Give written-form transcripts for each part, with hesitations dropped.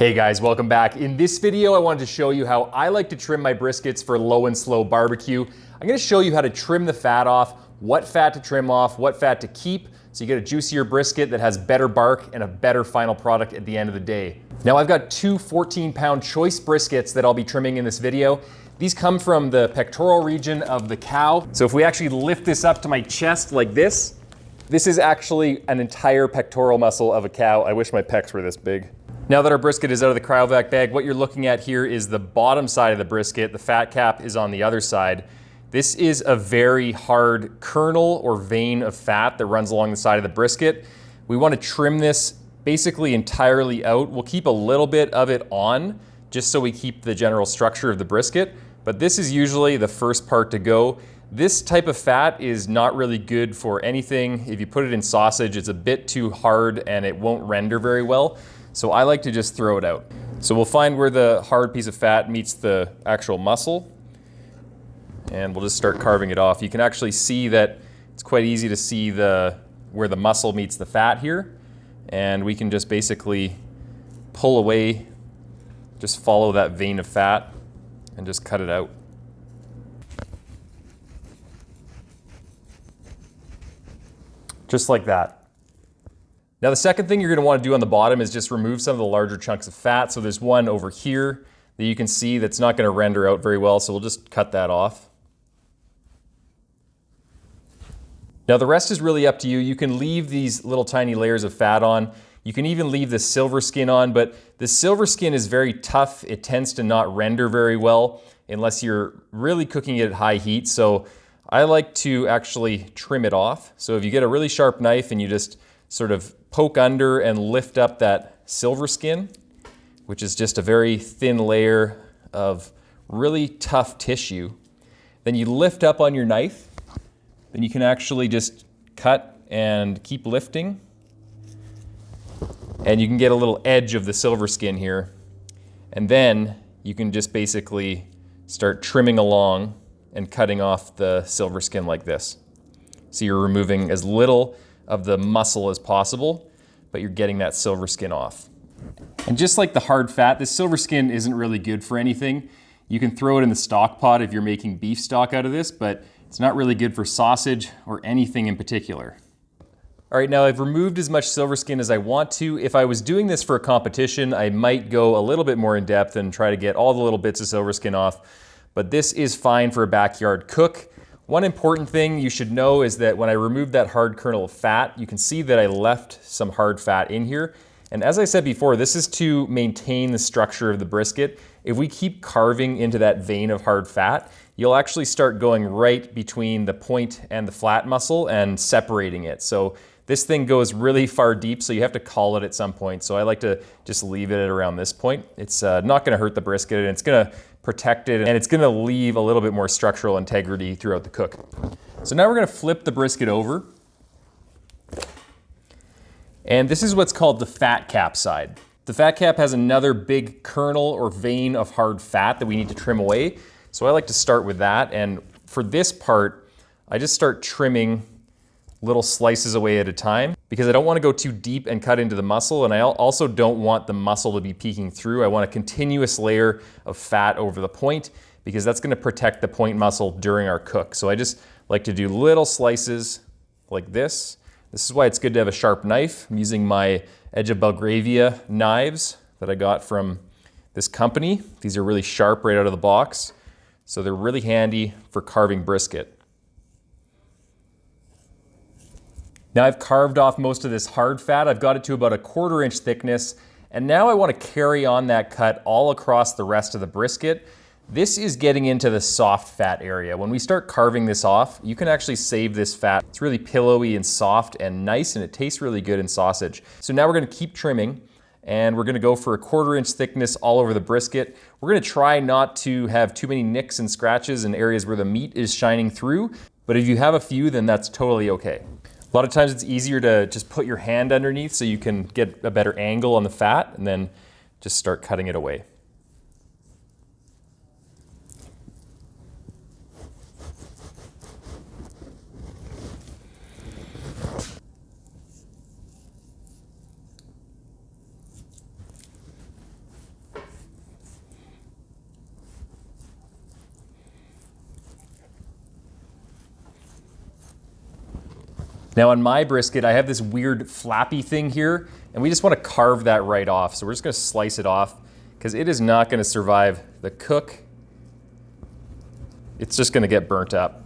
Hey guys, welcome back. In this video, I wanted to show you how I like to trim my briskets for low and slow barbecue. I'm gonna show you how to trim the fat off, what fat to trim off, what fat to keep, so you get a juicier brisket that has better bark and a better final product at the end of the day. Now I've got two 14-pound choice briskets that I'll be trimming in this video. These come from the pectoral region of the cow. So if we actually lift this up to my chest like this is actually an entire pectoral muscle of a cow. I wish my pecs were this big. Now that our brisket is out of the cryovac bag, what you're looking at here is the bottom side of the brisket. The fat cap is on the other side. This is a very hard kernel or vein of fat that runs along the side of the brisket. We want to trim this basically entirely out. We'll keep a little bit of it on just so we keep the general structure of the brisket, but this is usually the first part to go. This type of fat is not really good for anything. If you put it in sausage, it's a bit too hard and it won't render very well. So I like to just throw it out. So we'll find where the hard piece of fat meets the actual muscle, and we'll just start carving it off. You can actually see that it's quite easy to see where the muscle meets the fat here, and we can just basically pull away, just follow that vein of fat and just cut it out. Just like that. Now the second thing you're going to want to do on the bottom is just remove some of the larger chunks of fat. So there's one over here that you can see that's not going to render out very well, so we'll just cut that off. Now the rest is really up to you. You can leave these little tiny layers of fat on. You can even leave the silver skin on, but the silver skin is very tough. It tends to not render very well unless you're really cooking it at high heat. So I like to actually trim it off. So if you get a really sharp knife and you just sort of poke under and lift up that silver skin, which is just a very thin layer of really tough tissue, then you lift up on your knife, then you can actually just cut and keep lifting, and you can get a little edge of the silver skin here, and then you can just basically start trimming along and cutting off the silver skin like this. So you're removing as little of the muscle as possible, but you're getting that silver skin off. And just like the hard fat, this silver skin isn't really good for anything. You can throw it in the stock pot if you're making beef stock out of this, but it's not really good for sausage or anything in particular. All right, now I've removed as much silver skin as I want to. If I was doing this for a competition, I might go a little bit more in depth and try to get all the little bits of silver skin off, but this is fine for a backyard cook. One important thing you should know is that when I removed that hard kernel of fat, you can see that I left some hard fat in here. And as I said before, this is to maintain the structure of the brisket. If we keep carving into that vein of hard fat, you'll actually start going right between the point and the flat muscle and separating it. So this thing goes really far deep, so you have to call it at some point. So I like to just leave it at around this point. It's not gonna hurt the brisket, and it's gonna protect it, and it's gonna leave a little bit more structural integrity throughout the cook. So now we're gonna flip the brisket over. And this is what's called the fat cap side. The fat cap has another big kernel or vein of hard fat that we need to trim away. So I like to start with that, and for this part, I just start trimming little slices away at a time because I don't want to go too deep and cut into the muscle, and I also don't want the muscle to be peeking through. I want a continuous layer of fat over the point because that's going to protect the point muscle during our cook. So I just like to do little slices like this. This is why it's good to have a sharp knife. I'm using my Edge of Belgravia knives that I got from this company. These are really sharp right out of the box, so they're really handy for carving brisket. Now I've carved off most of this hard fat. I've got it to about a 1/4 inch thickness. And now I want to carry on that cut all across the rest of the brisket. This is getting into the soft fat area. When we start carving this off, you can actually save this fat. It's really pillowy and soft and nice, and it tastes really good in sausage. So now we're going to keep trimming, and we're going to go for a 1/4 inch thickness all over the brisket. We're going to try not to have too many nicks and scratches in areas where the meat is shining through. But if you have a few, then that's totally okay. A lot of times it's easier to just put your hand underneath so you can get a better angle on the fat and then just start cutting it away. Now on my brisket, I have this weird flappy thing here, and we just want to carve that right off. So we're just going to slice it off because it is not going to survive the cook. It's just going to get burnt up.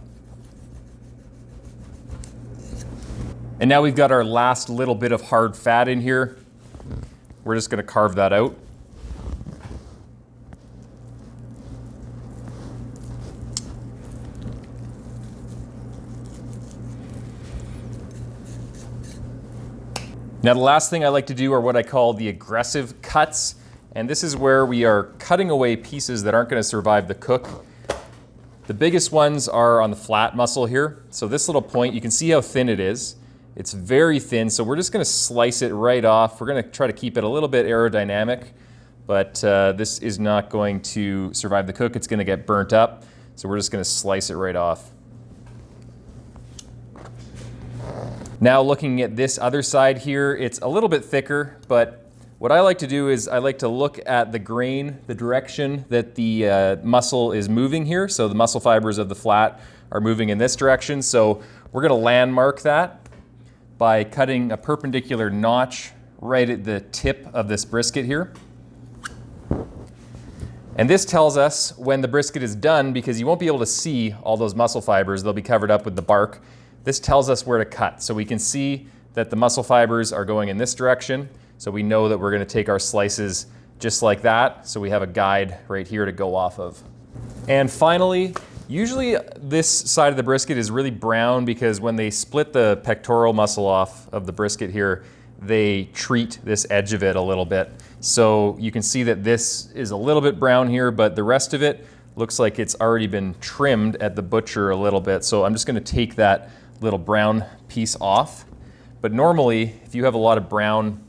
And now we've got our last little bit of hard fat in here. We're just going to carve that out. Now the last thing I like to do are what I call the aggressive cuts. And this is where we are cutting away pieces that aren't going to survive the cook. The biggest ones are on the flat muscle here. So this little point, you can see how thin it is. It's very thin, so we're just going to slice it right off. We're going to try to keep it a little bit aerodynamic, but this is not going to survive the cook. It's going to get burnt up, so we're just going to slice it right off. Now looking at this other side here, it's a little bit thicker, but what I like to do is I like to look at the grain, the direction that the muscle is moving here. So the muscle fibers of the flat are moving in this direction. So we're going to landmark that by cutting a perpendicular notch right at the tip of this brisket here. And this tells us when the brisket is done, because you won't be able to see all those muscle fibers. They'll be covered up with the bark. This tells us where to cut. So we can see that the muscle fibers are going in this direction. So we know that we're going to take our slices just like that. So we have a guide right here to go off of. And finally, usually this side of the brisket is really brown because when they split the pectoral muscle off of the brisket here, they treat this edge of it a little bit. So you can see that this is a little bit brown here, but the rest of it looks like it's already been trimmed at the butcher a little bit. So I'm just going to take that little brown piece off. But normally, if you have a lot of brown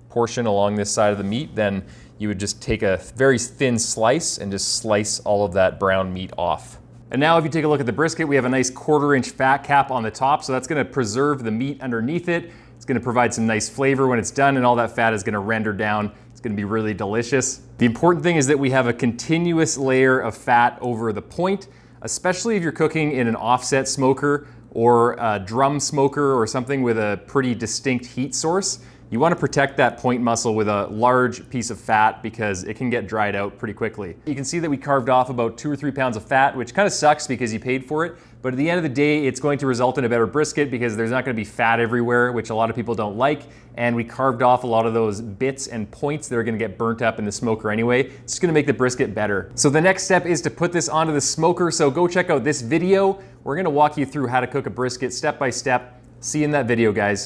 portion along this side of the meat, then you would just take a very thin slice and just slice all of that brown meat off. And now if you take a look at the brisket, we have a nice 1/4 inch fat cap on the top, so that's going to preserve the meat underneath it. It's going to provide some nice flavor when it's done, and all that fat is going to render down. It's going to be really delicious. The important thing is that we have a continuous layer of fat over the point, especially if you're cooking in an offset smoker or a drum smoker or something with a pretty distinct heat source. You want to protect that point muscle with a large piece of fat because it can get dried out pretty quickly. You can see that we carved off about 2 or 3 pounds of fat, which kind of sucks because you paid for it. But at the end of the day, it's going to result in a better brisket because there's not going to be fat everywhere, which a lot of people don't like. And we carved off a lot of those bits and points that are going to get burnt up in the smoker anyway. It's just going to make the brisket better. So the next step is to put this onto the smoker. So go check out this video. We're going to walk you through how to cook a brisket step by step. See you in that video, guys.